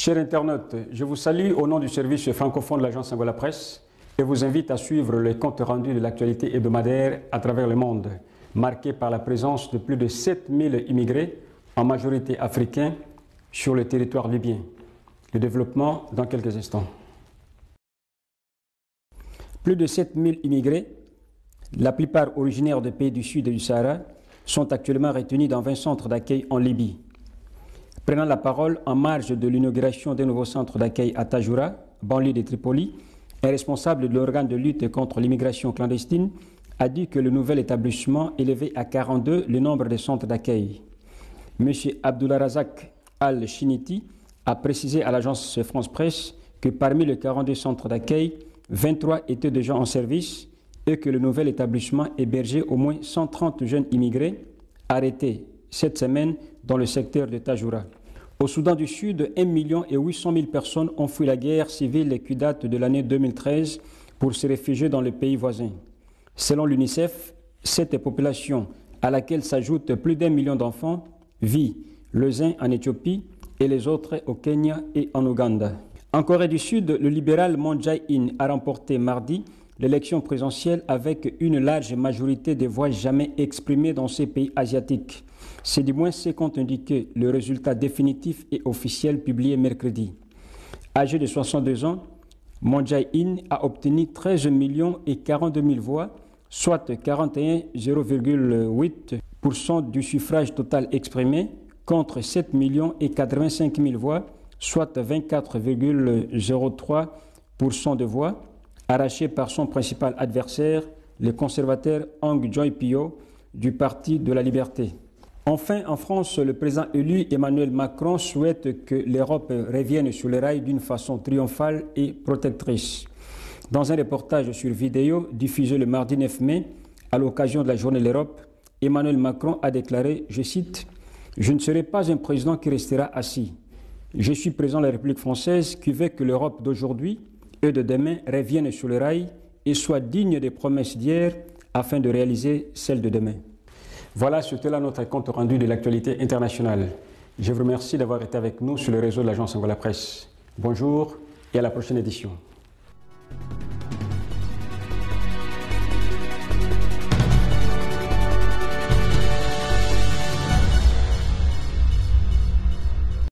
Chers internautes, je vous salue au nom du service francophone de l'agence Angola Presse et vous invite à suivre les comptes rendus de l'actualité hebdomadaire à travers le monde, marqué par la présence de plus de 7000 immigrés, en majorité africains, sur le territoire libyen. Le développement dans quelques instants. Plus de 7000 immigrés, la plupart originaires des pays du Sud et du Sahara, sont actuellement retenus dans 20 centres d'accueil en Libye. Prenant la parole en marge de l'inauguration d'un nouveau centre d'accueil à Tajoura, banlieue de Tripoli, un responsable de l'organe de lutte contre l'immigration clandestine a dit que le nouvel établissement élevait à 42 le nombre de centres d'accueil. M. Abdulrazak Al-Shiniti a précisé à l'agence France Presse que parmi les 42 centres d'accueil, 23 étaient déjà en service et que le nouvel établissement hébergeait au moins 130 jeunes immigrés arrêtés cette semaine dans le secteur de Tajoura. Au Soudan du Sud, 1 800 000 personnes ont fui la guerre civile qui date de l'année 2013 pour se réfugier dans le pays voisin. Selon l'UNICEF, cette population, à laquelle s'ajoutent plus d'1 million d'enfants, vit les uns en Éthiopie et les autres au Kenya et en Ouganda. En Corée du Sud, le libéral Moon Jae-in a remporté mardi l'élection présidentielle avec une large majorité des voix jamais exprimées dans ces pays asiatiques. C'est du moins ce qu'ont indiqué le résultat définitif et officiel publié mercredi. Âgé de 62 ans, Moon Jae-in a obtenu 13 042 000 voix, soit 41,08% du suffrage total exprimé, contre 7 085 000 voix, soit 24,03% de voix, arrachées par son principal adversaire, le conservateur Hong Joy-pyo du Parti de la Liberté. Enfin, en France, le président élu Emmanuel Macron souhaite que l'Europe revienne sur les rails d'une façon triomphale et protectrice. Dans un reportage sur vidéo diffusé le mardi 9 mai, à l'occasion de la Journée de l'Europe, Emmanuel Macron a déclaré, je cite, « Je ne serai pas un président qui restera assis. Je suis président de la République française qui veut que l'Europe d'aujourd'hui et de demain revienne sur les rails et soit digne des promesses d'hier afin de réaliser celles de demain. » Voilà, c'était là notre compte rendu de l'actualité internationale. Je vous remercie d'avoir été avec nous sur le réseau de l'agence Angola Presse. Bonjour et à la prochaine édition.